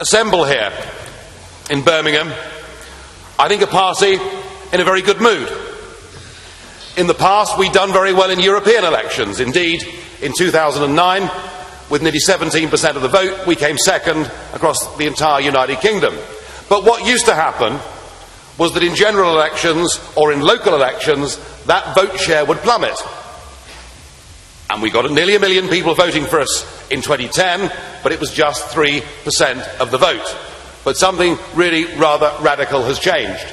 assemble here in Birmingham, I think, a party in a very good mood. In the past, we've done very well in European elections. Indeed, in 2009, with nearly 17% of the vote, we came second across the entire United Kingdom. But what used to happen was that in general elections or in local elections, that vote share would plummet. And we got nearly 1 million people voting for us in 2010, but it was just 3% of the vote. But something really rather radical has changed,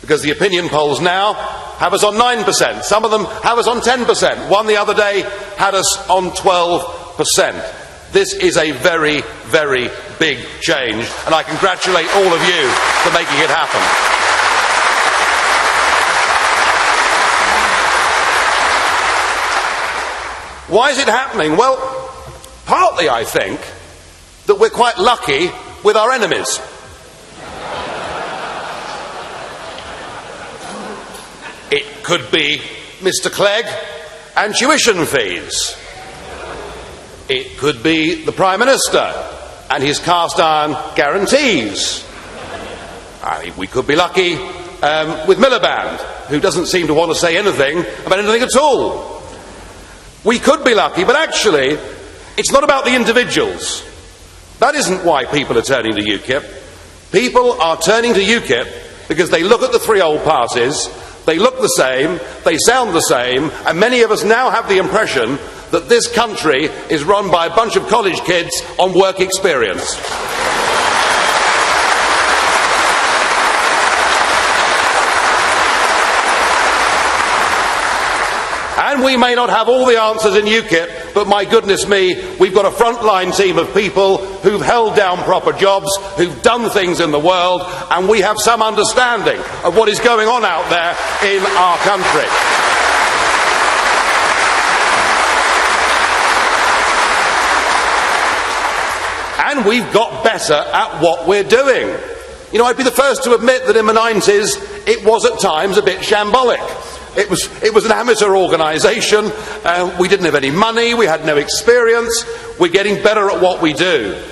because the opinion polls now have us on 9%. Some of them have us on 10%. One the other day had us on 12%. This is a very, very big change, and I congratulate all of you for making it happen. Why is it happening? Well, partly I think that we're quite lucky with our enemies. It could be Mr. Clegg and tuition fees. It could be the Prime Minister and his cast iron guarantees. I think we could be lucky with Miliband, who doesn't seem to want to say anything about anything at all. We could be lucky, but actually, it's not about the individuals. That isn't why people are turning to UKIP. People are turning to UKIP because they look at the three old parties, they look the same, they sound the same, and many of us now have the impression that this country is run by a bunch of college kids on work experience. And we may not have all the answers in UKIP, but my goodness me, we've got a frontline team of people who've held down proper jobs, who've done things in the world, and we have some understanding of what is going on out there in our country. And we've got better at what we're doing. You know, I'd be the first to admit that in the 90s it was at times a bit shambolic. It was an amateur organisation, we didn't have any money, we had no experience, we're getting better at what we do.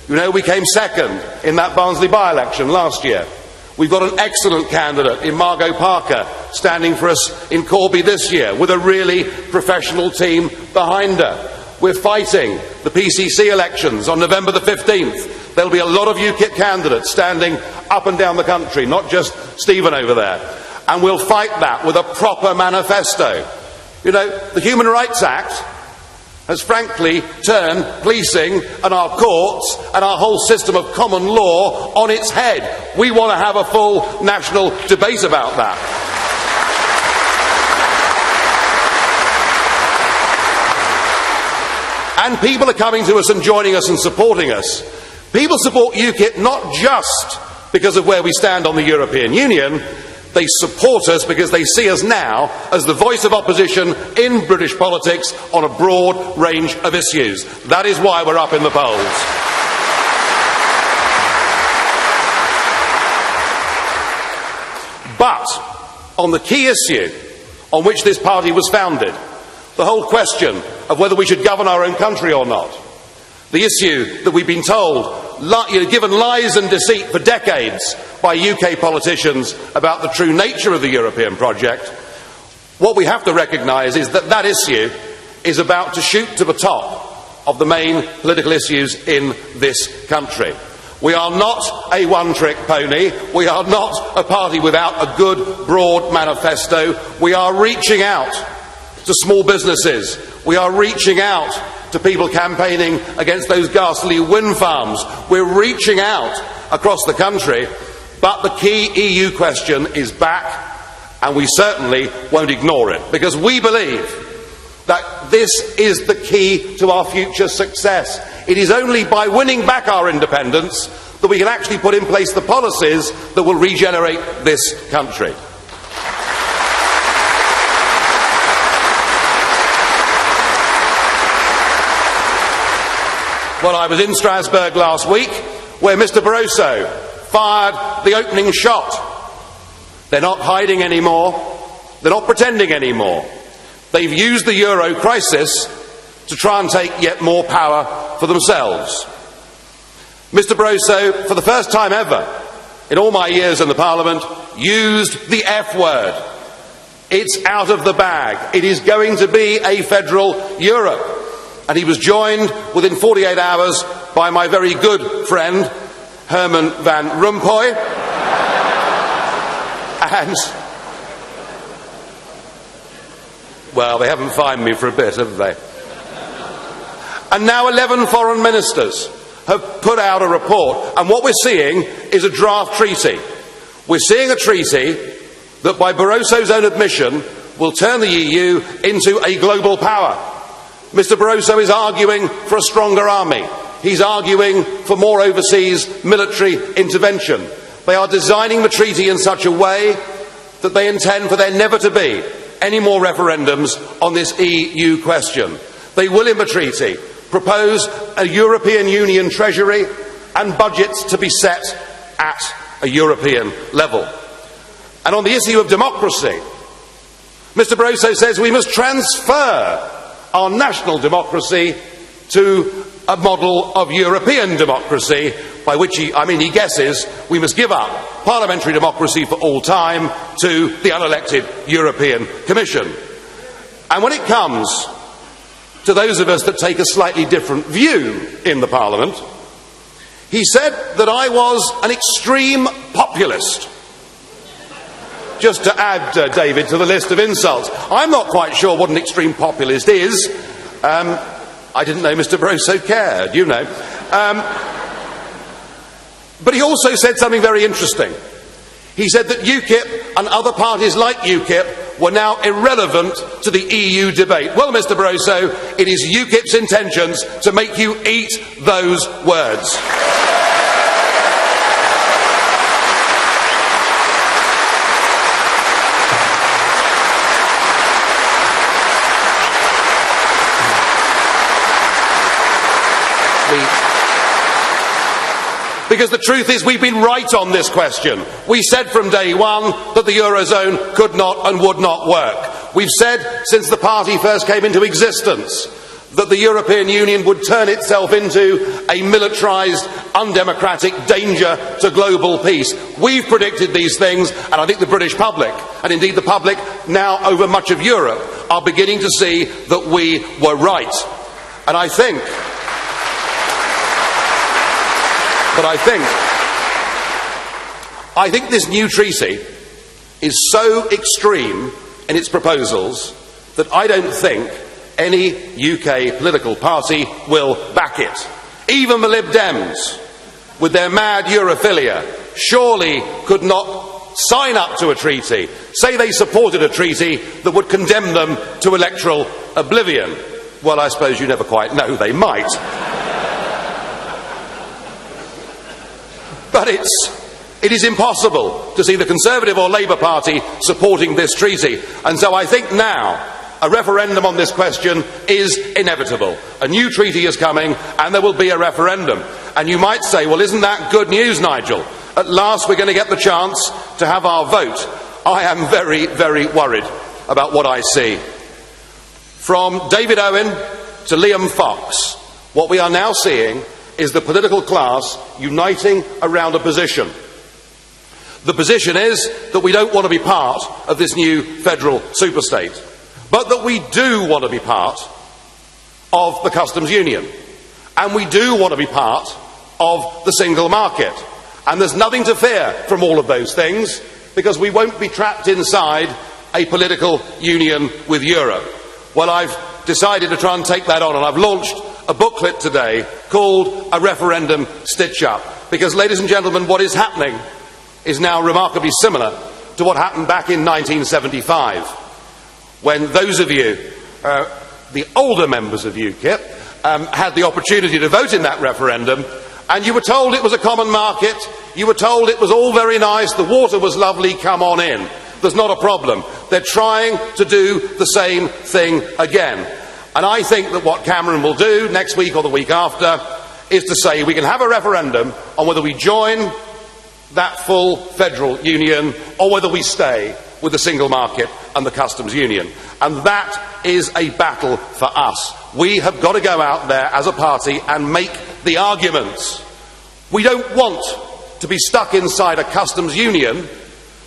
You know, we came second in that Barnsley by-election last year. We've got an excellent candidate in Margot Parker standing for us in Corby this year, with a really professional team behind her. We're fighting the PCC elections on November the 15th. There'll be a lot of UKIP candidates standing up and down the country, not just Stephen over there. And we'll fight that with a proper manifesto. You know, the Human Rights Act has frankly turned policing and our courts and our whole system of common law on its head. We want to have a full national debate about that. And people are coming to us and joining us and supporting us. People support UKIP not just because of where we stand on the European Union. They support us because they see us now as the voice of opposition in British politics on a broad range of issues. That is why we're up in the polls. But on the key issue on which this party was founded, the whole question of whether we should govern our own country or not, the issue that we've been told, given lies and deceit for decades by UK politicians about the true nature of the European project, what we have to recognise is that that issue is about to shoot to the top of the main political issues in this country. We are not a one-trick pony. We are not a party without a good, broad manifesto. We are reaching out to small businesses. We are reaching out to people campaigning against those ghastly wind farms. We're reaching out across the country, but the key EU question is back, and we certainly won't ignore it, because we believe that this is the key to our future success. It is only by winning back our independence that we can actually put in place the policies that will regenerate this country. Well, I was in Strasbourg last week, where Mr. Barroso fired the opening shot. They're not hiding anymore. They're not pretending anymore. They've used the euro crisis to try and take yet more power for themselves. Mr Barroso, for the first time ever in all my years in the Parliament, used the F word. It's out of the bag. It is going to be a federal Europe. And he was joined within 48 hours by my very good friend, Herman Van Rompuy. And, well, they haven't fined me for a bit, have they? And now 11 foreign ministers have put out a report, and what we're seeing is a draft treaty. We're seeing a treaty that, by Barroso's own admission, will turn the EU into a global power. Mr Barroso is arguing for a stronger army. He's arguing for more overseas military intervention. They are designing the treaty in such a way that they intend for there never to be any more referendums on this EU question. They will, in the treaty, propose a European Union treasury and budgets to be set at a European level. And on the issue of democracy, Mr Barroso says we must transfer our national democracy to a model of European democracy, by which he guesses we must give up parliamentary democracy for all time to the unelected European Commission. And when it comes to those of us that take a slightly different view in the Parliament, he said that I was an extreme populist. Just to add, David, to the list of insults. I'm not quite sure what an extreme populist is. I didn't know Mr Barroso cared, you know. But he also said something very interesting. He said that UKIP and other parties like UKIP were now irrelevant to the EU debate. Well, Mr Barroso, it is UKIP's intentions to make you eat those words. Because the truth is, we've been right on this question. We said from day one that the Eurozone could not and would not work. We've said since the party first came into existence that the European Union would turn itself into a militarised, undemocratic danger to global peace. We've predicted these things, and I think the British public, and indeed the public now over much of Europe, are beginning to see that we were right. And I think this new treaty is so extreme in its proposals that I don't think any UK political party will back it. Even the Lib Dems, with their mad Europhilia, surely could not sign up to a treaty, say they supported a treaty that would condemn them to electoral oblivion. Well, I suppose you never quite know, they might. But it is impossible to see the Conservative or Labour Party supporting this treaty. And so I think now a referendum on this question is inevitable. A new treaty is coming and there will be a referendum. And you might say, well, isn't that good news, Nigel? At last we're going to get the chance to have our vote. I am very, very worried about what I see. From David Owen to Liam Fox, what we are now seeing is the political class uniting around a position. The position is that we don't want to be part of this new federal superstate, but that we do want to be part of the customs union, and we do want to be part of the single market. And there's nothing to fear from all of those things, because we won't be trapped inside a political union with Europe. Well, I've decided to try and take that on, and I've launched a booklet today called A Referendum Stitch-Up. Because, ladies and gentlemen, what is happening is now remarkably similar to what happened back in 1975, when those of you, the older members of UKIP, had the opportunity to vote in that referendum, and you were told it was a common market, you were told it was all very nice, the water was lovely, come on in. There's not a problem. They're trying to do the same thing again. And I think that what Cameron will do next week or the week after is to say we can have a referendum on whether we join that full federal union or whether we stay with the single market and the customs union. And that is a battle for us. We have got to go out there as a party and make the arguments We don't want to be stuck inside a customs union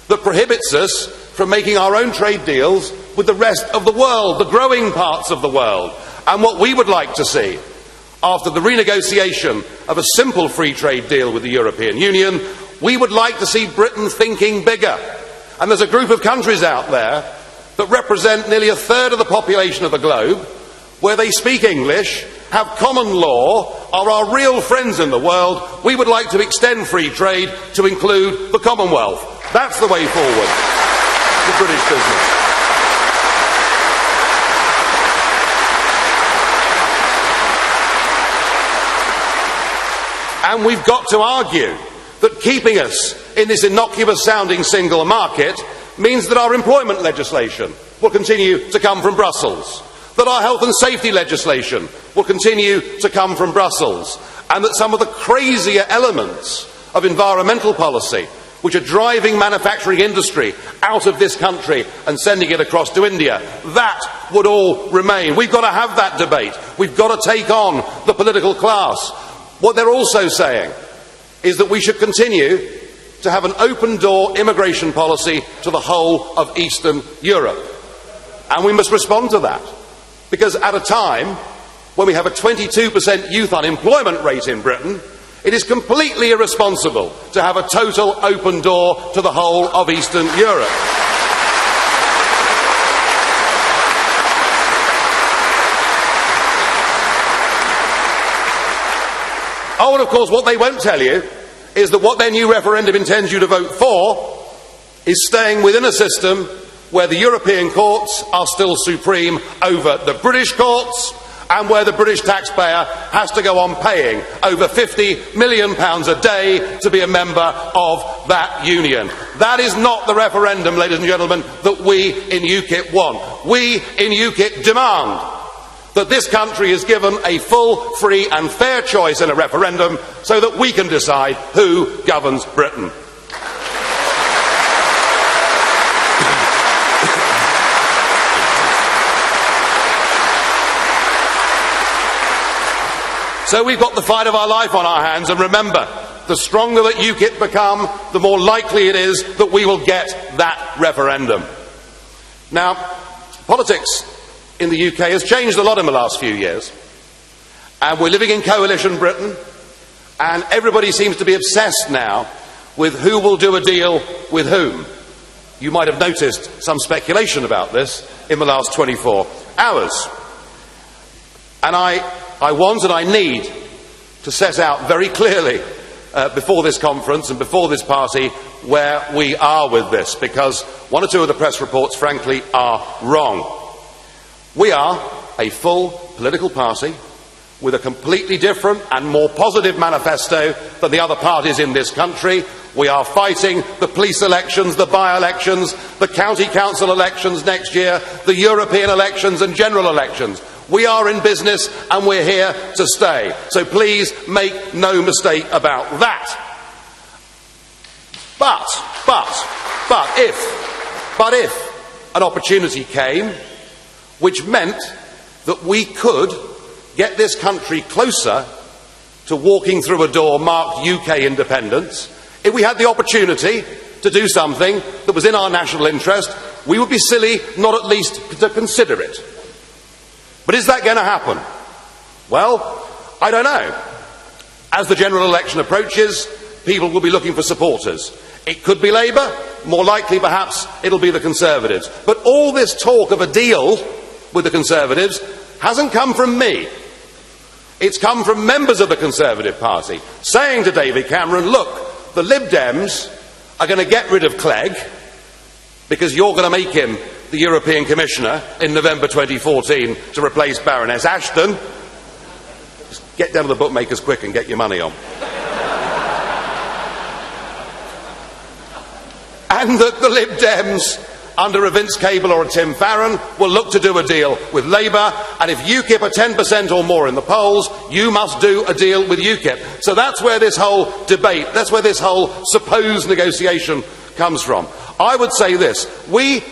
that prohibits us from making our own trade deals with the rest of the world, the growing parts of the world. And what we would like to see, after the renegotiation of a simple free trade deal with the European Union, we would like to see Britain thinking bigger. And there's a group of countries out there that represent nearly a third of the population of the globe, where they speak English, have common law, are our real friends in the world. We would like to extend free trade to include the Commonwealth. That's the way forward for British business. And we've got to argue that keeping us in this innocuous-sounding single market means that our employment legislation will continue to come from Brussels, that our health and safety legislation will continue to come from Brussels, and that some of the crazier elements of environmental policy, which are driving manufacturing industry out of this country and sending it across to India, that would all remain. We've got to have that debate. We've got to take on the political class. What they're also saying is that we should continue to have an open-door immigration policy to the whole of Eastern Europe. And we must respond to that, because at a time when we have a 22% youth unemployment rate in Britain, it is completely irresponsible to have a total open door to the whole of Eastern Europe. Oh, and of course, what they won't tell you is that what their new referendum intends you to vote for is staying within a system where the European courts are still supreme over the British courts, and where the British taxpayer has to go on paying over £50 million a day to be a member of that union. That is not the referendum, ladies and gentlemen, that we in UKIP want. We in UKIP demand that this country is given a full, free and fair choice in a referendum so that we can decide who governs Britain. So we've got the fight of our life on our hands, and remember, the stronger that UKIP become, the more likely it is that we will get that referendum. Now, politics in the UK has changed a lot in the last few years, and we're living in coalition Britain, and everybody seems to be obsessed now with who will do a deal with whom. You might have noticed some speculation about this in the last 24 hours. And I want and I need to set out very clearly before this conference and before this party where we are with this, because one or two of the press reports, frankly, are wrong. We are a full political party with a completely different and more positive manifesto than the other parties in this country. We are fighting the police elections, the by-elections, the county council elections next year, the European elections and general elections. We are in business and we're here to stay. So please make no mistake about that. But if an opportunity came which meant that we could get this country closer to walking through a door marked UK independence, if we had the opportunity to do something that was in our national interest, we would be silly not at least to consider it. But is that going to happen? Well, I don't know. As the general election approaches, people will be looking for supporters. It could be Labour, more likely perhaps it'll be the Conservatives. But all this talk of a deal with the Conservatives hasn't come from me. It's come from members of the Conservative Party saying to David Cameron, look, the Lib Dems are going to get rid of Clegg because you're going to make him the European Commissioner in November 2014 to replace Baroness Ashton. Just get down to the bookmakers quick and get your money on. And that the Lib Dems, under a Vince Cable or a Tim Farron, will look to do a deal with Labour, and if UKIP are 10% or more in the polls, you must do a deal with UKIP. So that's where this whole debate, that's where this whole supposed negotiation comes from. I would say this: we,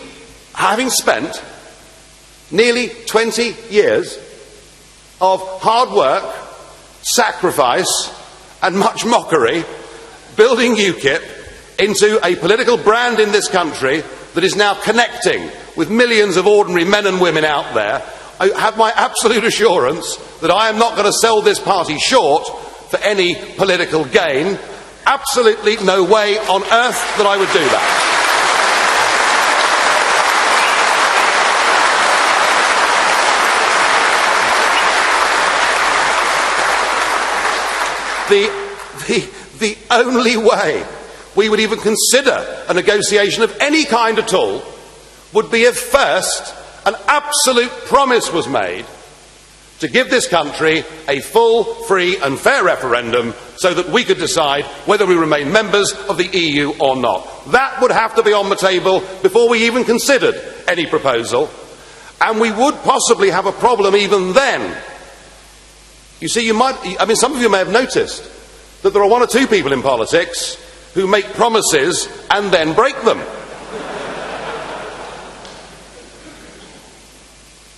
having spent nearly 20 years of hard work, sacrifice and much mockery, building UKIP into a political brand in this country that is now connecting with millions of ordinary men and women out there. I have my absolute assurance that I am not going to sell this party short for any political gain. Absolutely no way on earth that I would do that. The only way we would even consider a negotiation of any kind at all would be if first an absolute promise was made to give this country a full, free and fair referendum so that we could decide whether we remain members of the EU or not. That would have to be on the table before we even considered any proposal, and we would possibly have a problem even then. You see, some of you may have noticed that there are one or two people in politics who make promises and then break them.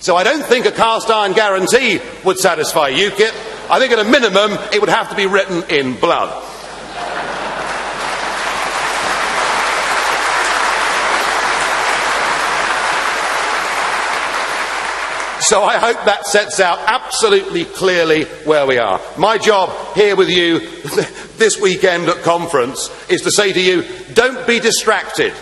So I don't think a cast-iron guarantee would satisfy UKIP. I think at a minimum it would have to be written in blood. So I hope that sets out absolutely clearly where we are. My job here with you this weekend at conference is to say to you, don't be distracted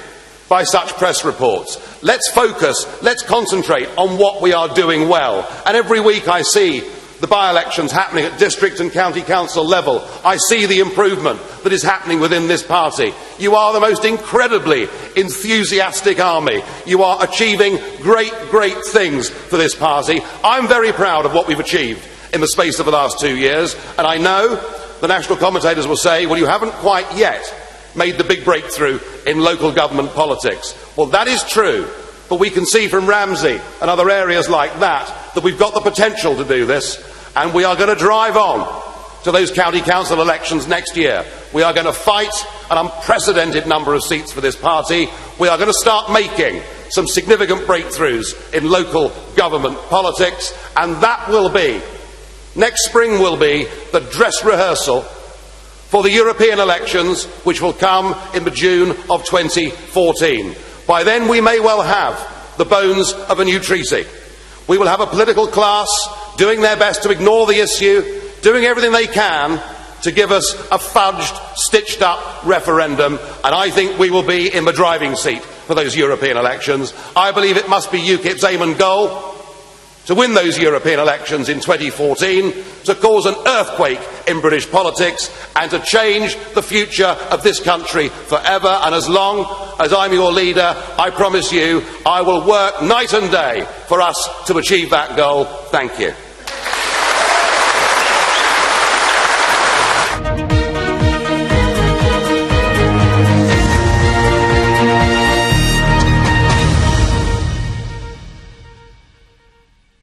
by such press reports. Let's focus, let's concentrate on what we are doing well. And every week I see the by-elections happening at district and county council level. I see the improvement that is happening within this party. You are the most incredibly enthusiastic army. You are achieving great, great things for this party. I'm very proud of what we've achieved in the space of the last 2 years, and I know the national commentators will say, well, you haven't quite yet made the big breakthrough in local government politics. Well, that is true, but we can see from Ramsey and other areas like that we've got the potential to do this, and we are going to drive on to those county council elections next year. We are going to fight an unprecedented number of seats for this party. We are going to start making some significant breakthroughs in local government politics, and that will be, next spring will be, the dress rehearsal for the European elections, which will come in the June of 2014. By then we may well have the bones of a new treaty. We will have a political class doing their best to ignore the issue, doing everything they can to give us a fudged, stitched up referendum, and I think we will be in the driving seat for those European elections. I believe it must be UKIP's aim and goal to win those European elections in 2014, to cause an earthquake in British politics and to change the future of this country forever. And as long as I'm your leader, I promise you I will work night and day for us to achieve that goal. Thank you.